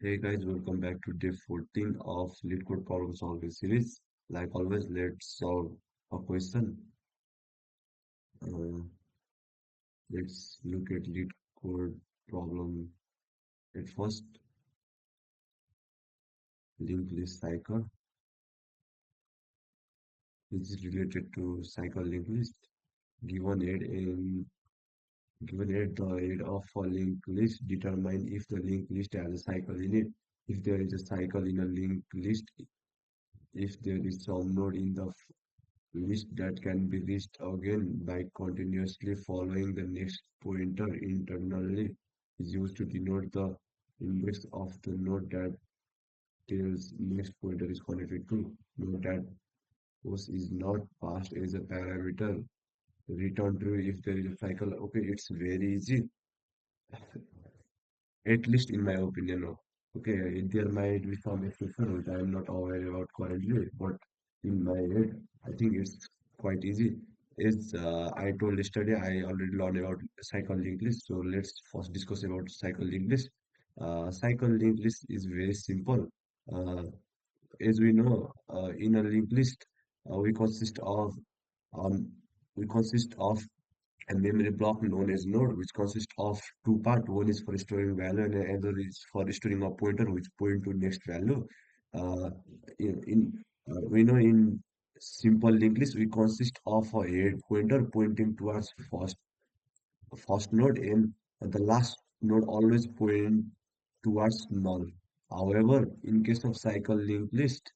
Hey guys, welcome back to day 14 of LeetCode problem solving series. Like always, let's solve a question. Uh, let's look at LeetCode problem at first. Linked list cycle. This is related to cycle linked list. Given it in given at the head of a linked list, determine if the linked list has a cycle in it. If there is a cycle in a linked list, if there is some node in the list that can be reached again by continuously following the next pointer internally is used to denote the index of the node that tells next pointer is connected to. Note that was is not passed as a parameter. Return true if there is a cycle. Okay, it's very easy, at least in my opinion. Okay, there might be some exception which I am not aware about currently, but in my head, I think it's quite easy. As I told yesterday, I already learned about cycle linked list. So let's first discuss about cycle linked list. Cycle linked list is very simple. Uh, as we know, in a linked list, we consist of um, a memory block known as node, which consists of two parts. One is for storing value and the other is for storing a pointer which point to next value. Uh, we know in simple linked list we consist of a head pointer pointing towards first node and the last node always point towards null. However, in case of cycle linked list,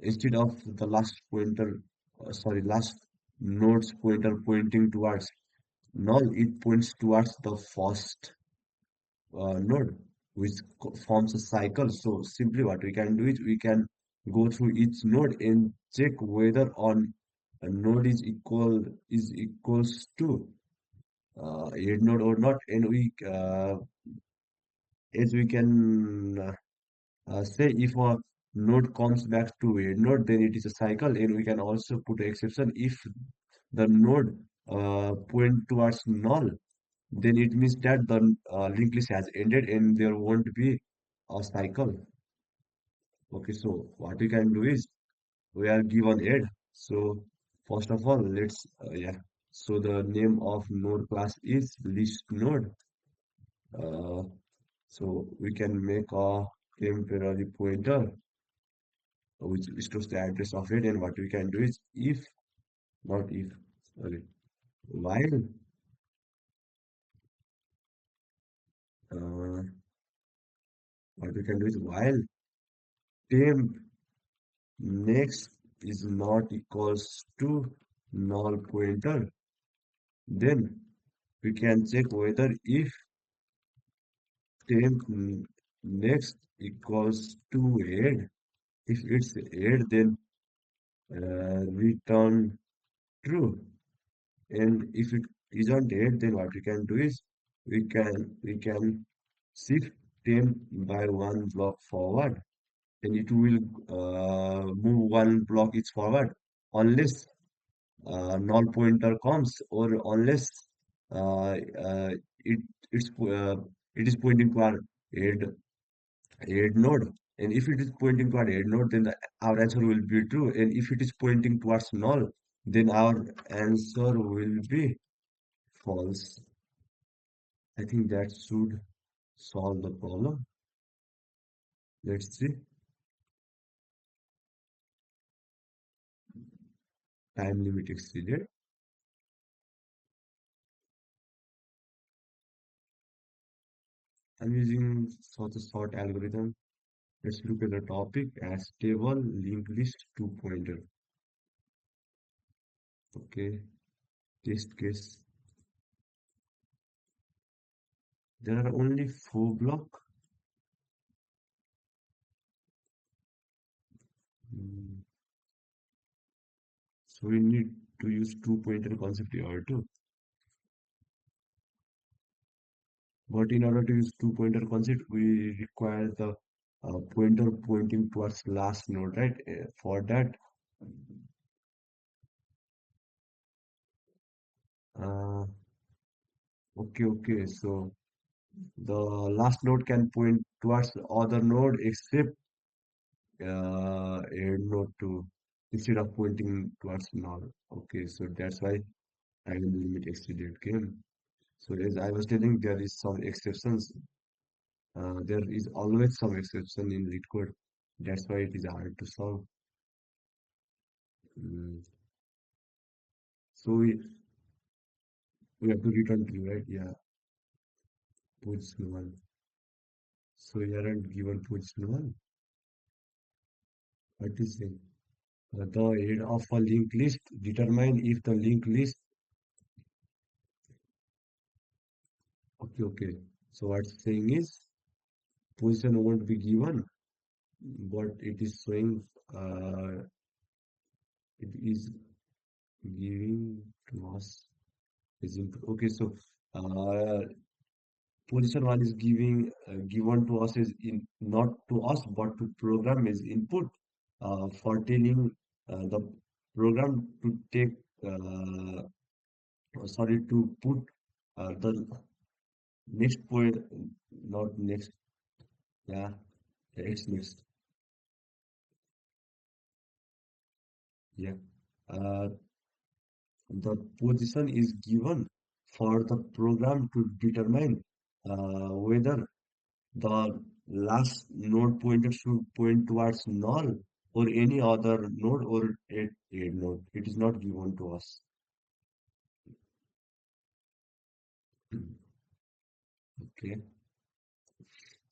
instead of the last node's pointer pointing towards null, it points towards the first node, which forms a cycle. So simply what we can do is we can go through each node and check whether on a node is equals to head node or not, and we as we can say if a node comes back to head node, then it is a cycle, and we can also put an exception if the node point towards null, then it means that the linked list has ended and there won't be a cycle. Okay, so what we can do is we are given head. So first of all, let's yeah. So the name of node class is list node. Uh, so we can make a temporary pointer which stores the address of it, and what we can do is if not if sorry while uh, what we can do is while temp next is not equals to null pointer, then we can check whether if temp next equals to head. If it's head, then return true. And if it isn't head, then what we can do is we can shift temp by one block forward, and it will move one block each forward unless null pointer comes or unless uh, uh, it it's it is pointing to our head node, and if it is pointing to our head node, then our answer will be true, and if it is pointing towards null, then our answer will be false. I think that should solve the problem. Let's see. Time limit exceeded. I'm using such a short algorithm. Let's look at the topic as table linked list two pointer. Okay, test case. There are only four block. Mm, So we need to use two pointer concept here too. But in order to use two pointer concept, we require the pointer pointing towards last node, right? For that, uh, okay. So The last node can point towards the other node except head node to instead of pointing towards null. Okay, so that's why I will limit exceeded game. So as I was telling, there is some exceptions. There is always some exception in LeetCode. That's why it is hard to solve. Mm. So we have to return true, right? Yeah, position one. So you aren't given position one. What is it? The head of a linked list determine if the linked list. Okay, okay. So what's saying is position won't be given, but it is showing it is giving to us is input. Okay, so uh, position one is giving given to us is in not to us but to program is input for telling the program to take sorry to put the next point not next yeah it's next yeah uh, the position is given for the program to determine whether the last node pointer should point towards null or any other node or a node. It is not given to us. Okay.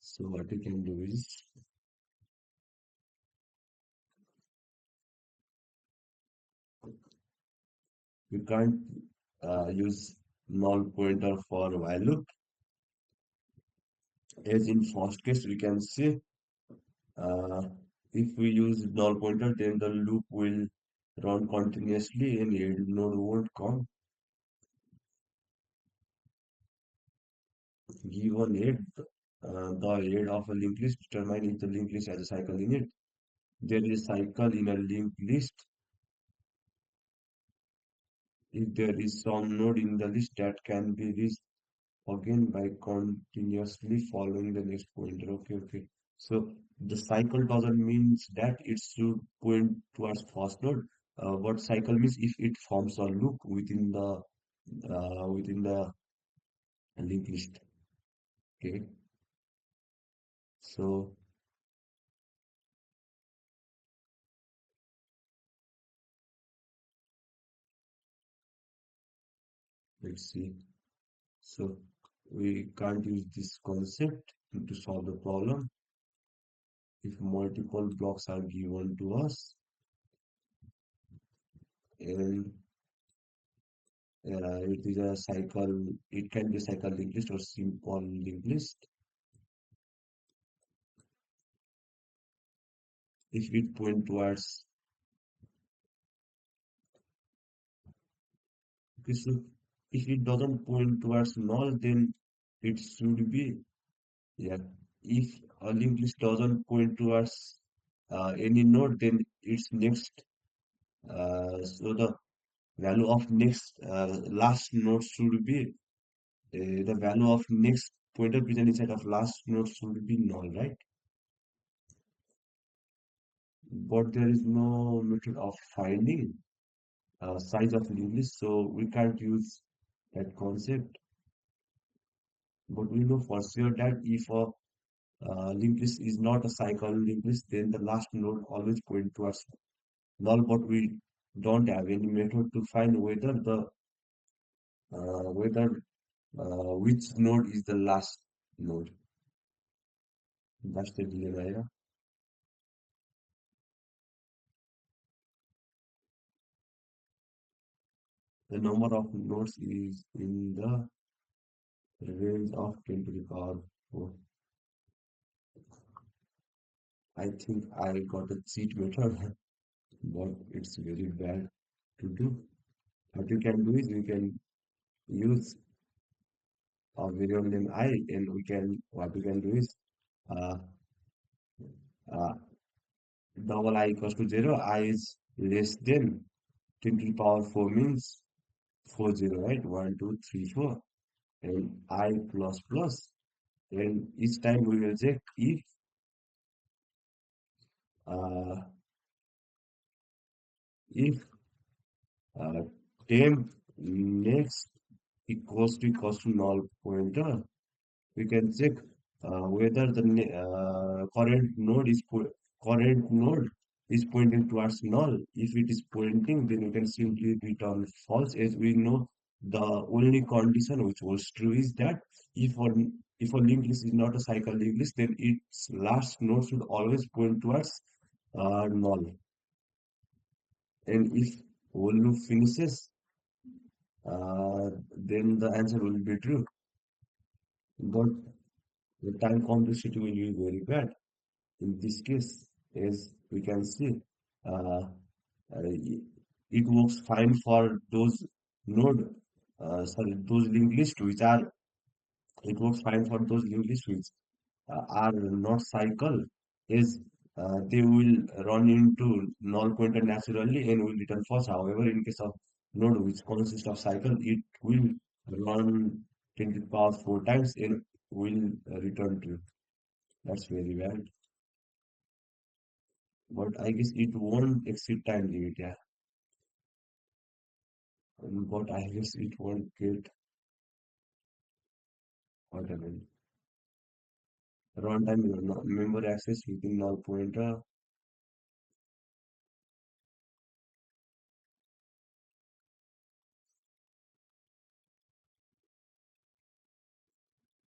So what we can do is we can't use null pointer for while loop. As in first case, we can say uh, if we use null pointer, then the loop will run continuously and a node won't come. Given it, the head of a linked list determine if the linked list has a cycle in it. There is cycle in a linked list if there is some node in the list that can be reached again by continuously following the next pointer. Okay, okay. So the cycle doesn't means that it should point towards first node. What cycle means if it forms a loop within the linked list. Okay. So let's see. So we can't use this concept to solve the problem if multiple blocks are given to us and it is a cycle, it can be a cycle linked list or simple linked list. If it point towards, okay, so if it doesn't point towards null, then it should be, yeah. If a linked list doesn't point towards any node, then its next, so the value of next last node should be the value of next pointer present inside of last node should be null, right? But there is no method of finding size of linked list, so we can't use that concept. But we know for sure that if a linked list is not a cycle linked list, then the last node always point towards null. But we don't have any method to find whether which node is the last node. That's the dilemma. Yeah? The number of nodes is in the range of 10 to the power 4. I think I got a cheat method, but it's very bad to do. What we can do is we can use our variable name I, and we can what we can do is uh, uh, double I equals to 0, I is less than 10 to the power 4 means 40, right? 1, 2, 3, 4, and I plus plus. And each time we will check uh, if uh, temp next equals to null pointer, we can check whether the current node is pointing towards null. If it is pointing, then we can simply return false. As we know, the only condition which holds true is that if a if a linked list is not a cycle linked list, then its last node should always point towards null. And if whole loop finishes, then the answer will be true. But the time complexity will be very bad. In this case, as we can see, uh, it works fine for those those linked lists which are, it works fine for those linked lists which are not cycle, is they will run into null pointer naturally and will return false. However, in case of node which consists of cycle, it will run 10 to the power 4 times and will return true. That's very bad. But I guess it won't exceed time limit, yeah. But I guess it won't get what I mean. Runtime memory access within null pointer.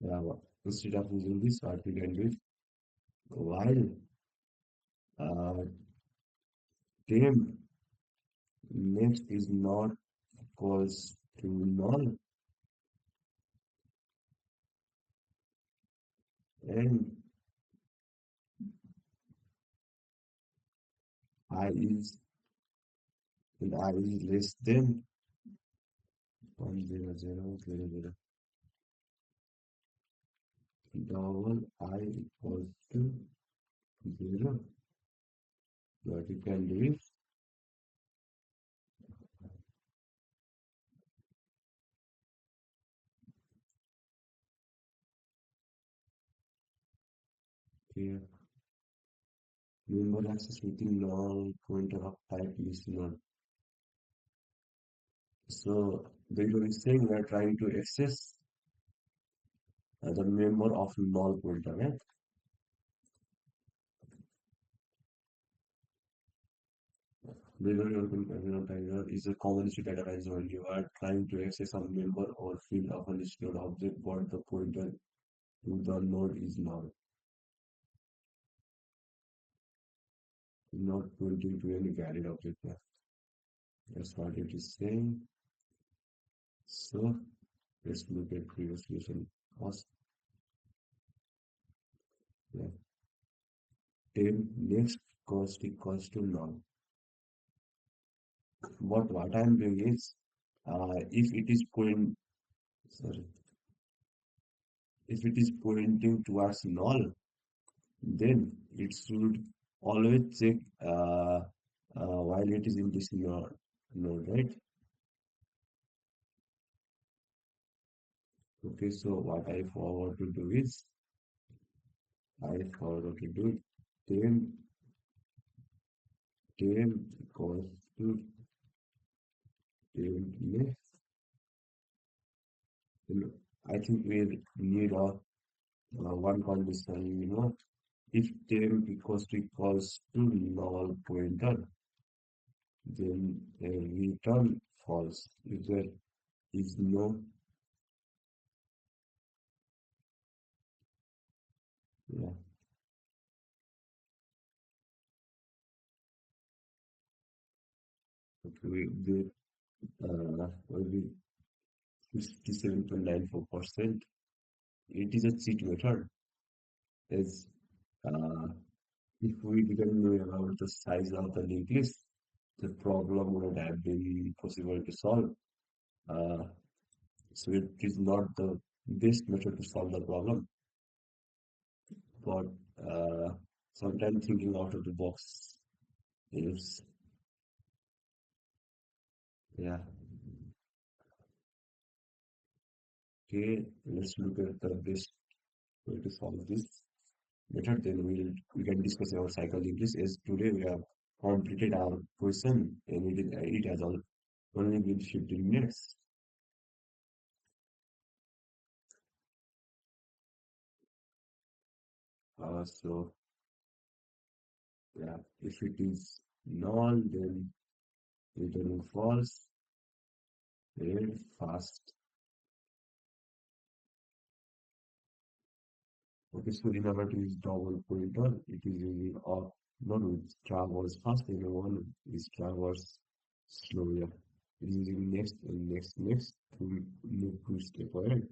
Yeah, instead of using this, what we can do is while uh, temp next is not equals to null and I is and I is less than 10000 double I equals to 0. What you can do is here memory access within null pointer of type listener. So the is saying we are trying to access the member of null pointer, right? Tiger is a combination data type when you are trying to access a member or field of a listed object, but the pointer to the node is not pointing to any valid object there. That's what it is saying. So let's look at previous solution. First, yeah, 10 next cost equals to null. But what I'm doing is, if it is sorry, if it is pointing towards null, then it should always check while it is in this node, right? Okay, so what I forward to do is, I forward to do 10 equals to 10 next. I think we need one condition, if 10 equals to null pointer, then return false. If there is no, yeah, okay, we did maybe 57.94%. It is a cheat method, as uh, if we didn't know about the size of the linked list, the problem would have been possible to solve. Uh, so it is not the best method to solve the problem, but sometimes thinking out of the box is, yeah. Okay, let's look at the best. going to solve this method, then we can discuss our cycle English. As today we have completed our question and it has only been 15 minutes. So yeah, if it is null, then returning false, then fast. Okay, so in order to use double pointer, it is using not with traverse fast and one is traverse slower. It is using next and next to move two step ahead.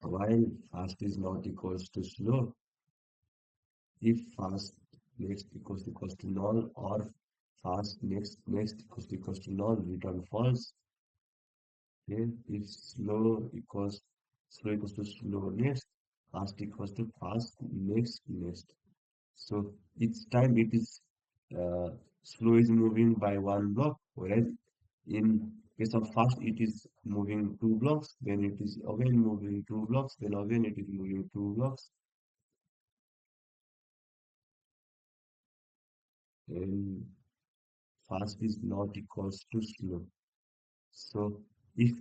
While fast is not equals to slow, if fast next equals to null or fast next equals to null, return false. Then if slow equals to slow next, fast equals to fast next. So each time it is slow is moving by one block, whereas in case of fast it is moving two blocks, then it is again moving two blocks, then again it is moving two blocks, and fast is not equals to slow. So if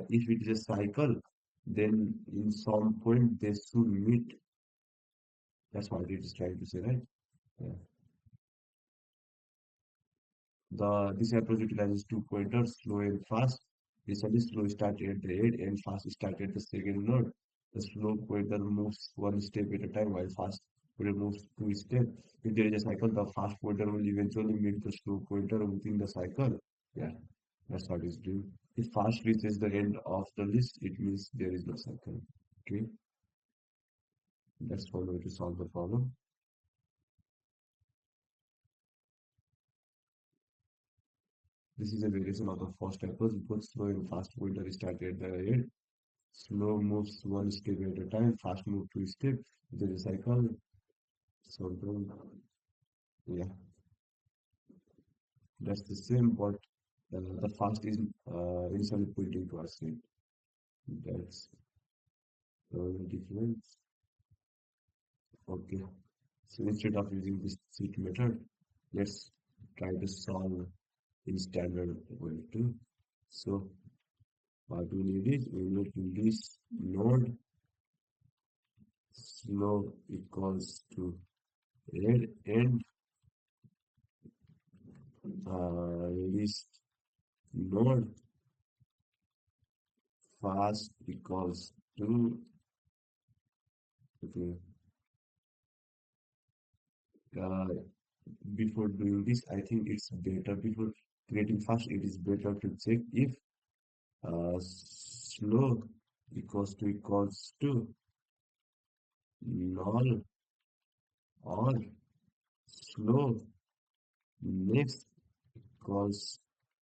if it is a cycle, then in some point they should meet. That's what it is trying to say, right? Yeah. This approach utilizes two pointers, slow and fast. Initially, slow started at the head and fast started at the second node. The slow pointer moves one step at a time while fast pointer moves two steps. If there is a cycle, the fast pointer will eventually meet the slow pointer within the cycle. Yeah, that's what it's doing. If fast reaches the end of the list, it means there is no cycle. Okay, that's one way to solve the problem. This is a variation of the first approach. Both slow and fast pointer started at the head. Slow moves one step at a time, fast move two step. There is a cycle. So yeah, that's the same, but the fast is initially pointing towards it. That's the only difference. Okay. So instead of using this cheat method, let's try to solve in standard way too. So what we need is we need this node slow equals to red and list node fast equals to okay. Uh, Before doing this, I think it's better before creating fast. It is better to check if slow equals to null or slow next equals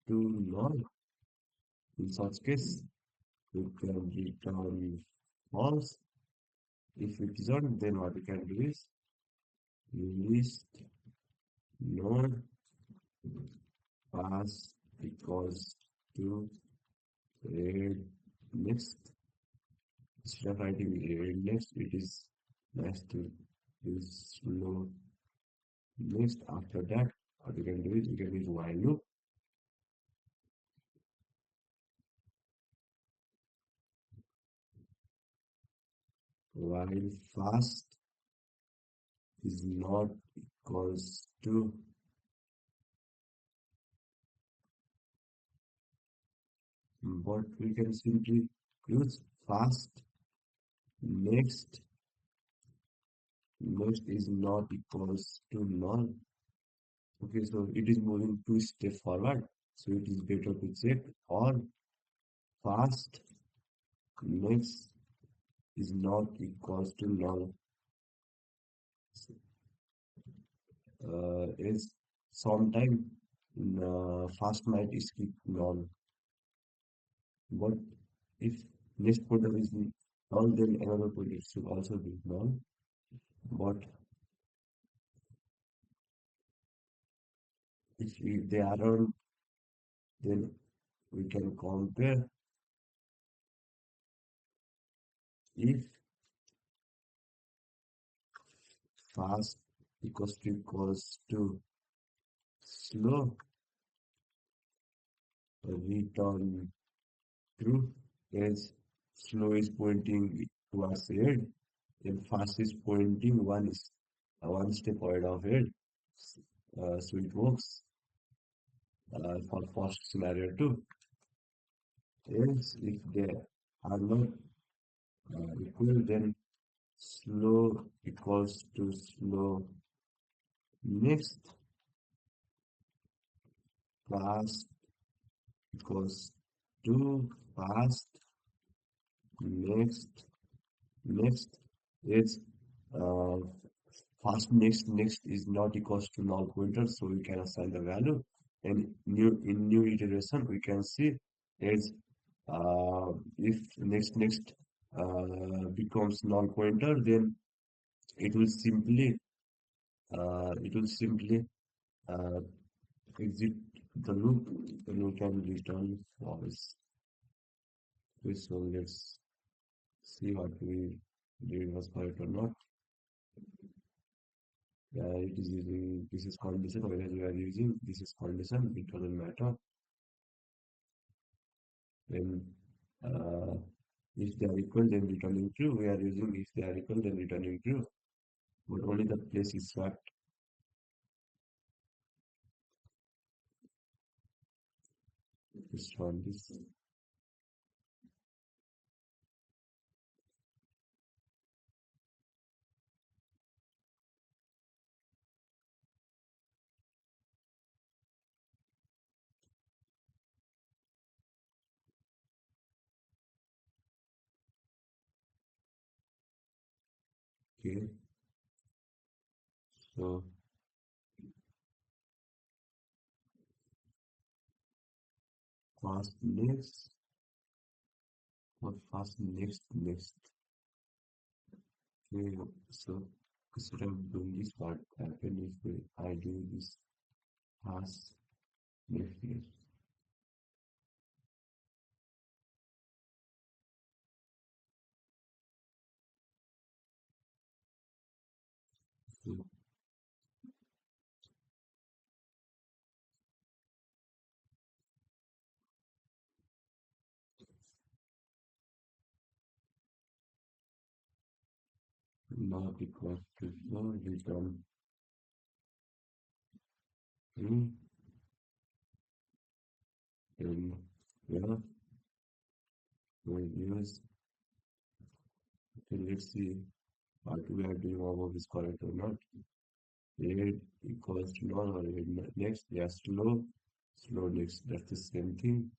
to null. In such case, we can return false. If it isn't, then what we can do is list node pass equals to red next. Instead of writing red next, it is nice to use slow next. After that, what you can do is you can use while loop. While fast is not equals to, but we can simply use fast next is not equals to null. Okay, so it is moving two steps forward, so it is better to check or fast next is not equals to null. Is sometime fast might skip null, but if next pointer is null, then another pointer should also be null. But if they aren't, then we can compare if fast equals to slow, return true, as slow is pointing towards head, and fast is pointing one step ahead of head. So it works for first scenario too. Else, if they are not equal, then slow equals to slow next, fast equals to fast next, next. It's uh, fast next is not equals to null pointer, so we can assign the value. And new iteration we can see is if next becomes null pointer, then it will simply it will simply uh, exit the loop, and we can return false. So let's see what we did was correct or not. Yeah, it is using this is condition, whereas we are using this is condition, it doesn't matter. Then uh, if they are equal, then returning true. We are using if they are equal, then returning true. But only the place is swapped. This one, this. Okay. So fast next or fast next. Okay. So instead of doing this, what happen if I do this fast next. So not equal to no return true, and yeah, we use. Okay, let's see what we are doing above is correct or not. Red equals to null or red next. Yeah, slow next. That's the same thing.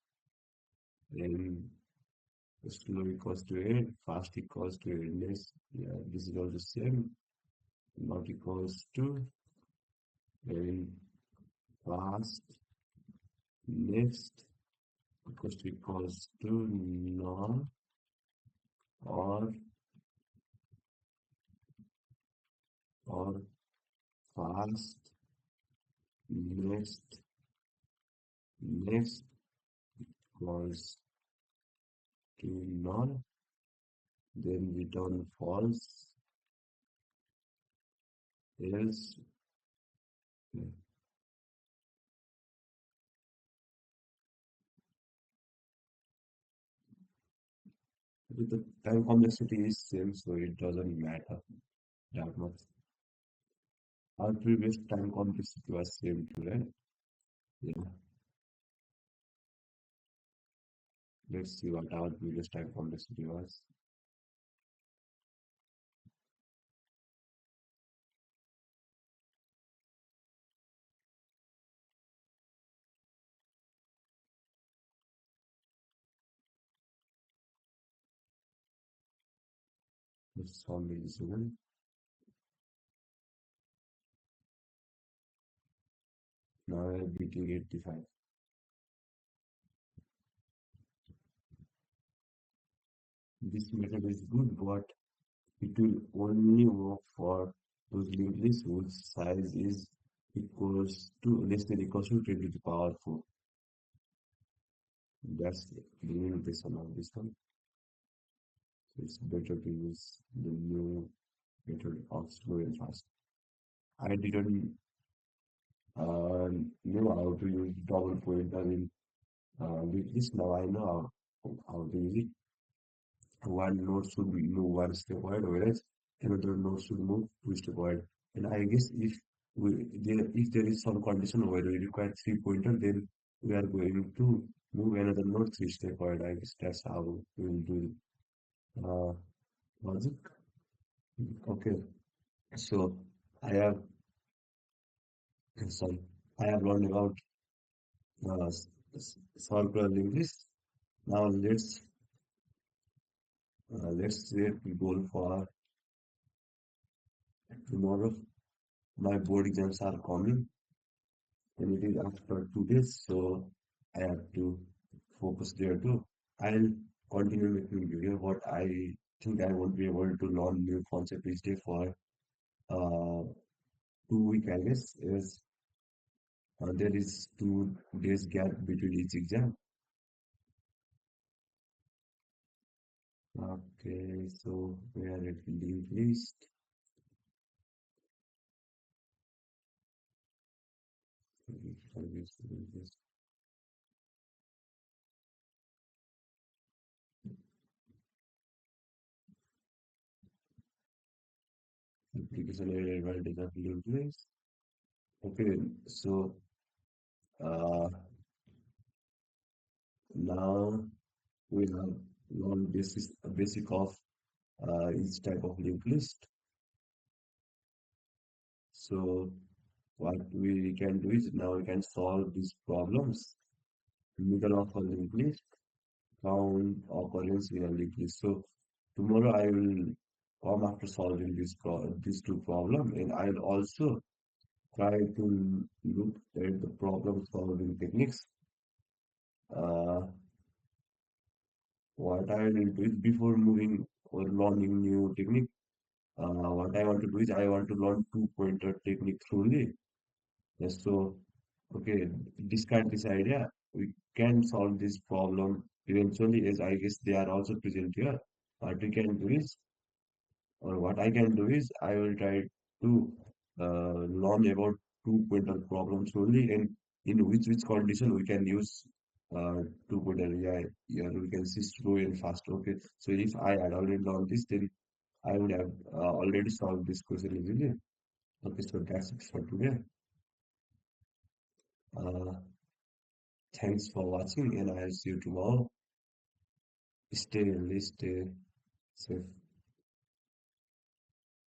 And slow equals to red, fast equals to red next. Yeah, this is all the same. Not equals to and fast next equals to null or or fast next next equals to null, then return false, else. Yeah, but the time complexity is same, so it doesn't matter that much. Our previous time complexity was same too, right? Yeah. Let's see what our previous time complexity was. Let's solve this one. Now I am beating 85. This method is good, but it will only work for those linked lists whose size is equals to less than equals to 10 to the power 4. That's the limitation of this one. So it's better to use the new method of slow and fast. I didn't know how to use double pointer in with this. Now I know how to use it. One node should move one step forward, whereas another node should move two step forward. And I guess if there is some condition where we require three pointer, then we are going to move another node three step forward. I guess that's how we will do logic. Okay, so I have sorry, I have learned about circular English. Now let's set the goal for tomorrow. My board exams are coming and it is after 2 days, so I have to focus there too. I'll continue making video, but I think I won't be able to learn new concept each day for 2 week, I guess, as there is 2 days gap between each exam. Okay, so we are at link list. Application area advantage of link list. Okay, so uh, now we have learned basic of each type of linked list. So what we can do is now we can solve these problems. Middle of a linked list, count occurrence in a linked list. So tomorrow I will come after solving these two problems, and I'll also try to look at the problem solving techniques. Uh, what I will do is before moving or learning new technique, what I want to do is I want to learn two pointer technique thoroughly. Yes, so okay, discard this idea. We can solve this problem eventually, as I guess they are also present here. What we can do is, or what I can do is, I will try to learn about two pointer problems only, and in which condition we can use two pointer. Yeah, yeah, we can see slow and fast. Okay, so if I had already learned this, then I would have already solved this question easily. Okay, so that's it for today. Uh, Thanks for watching, and I'll see you tomorrow. Stay healthy, stay safe.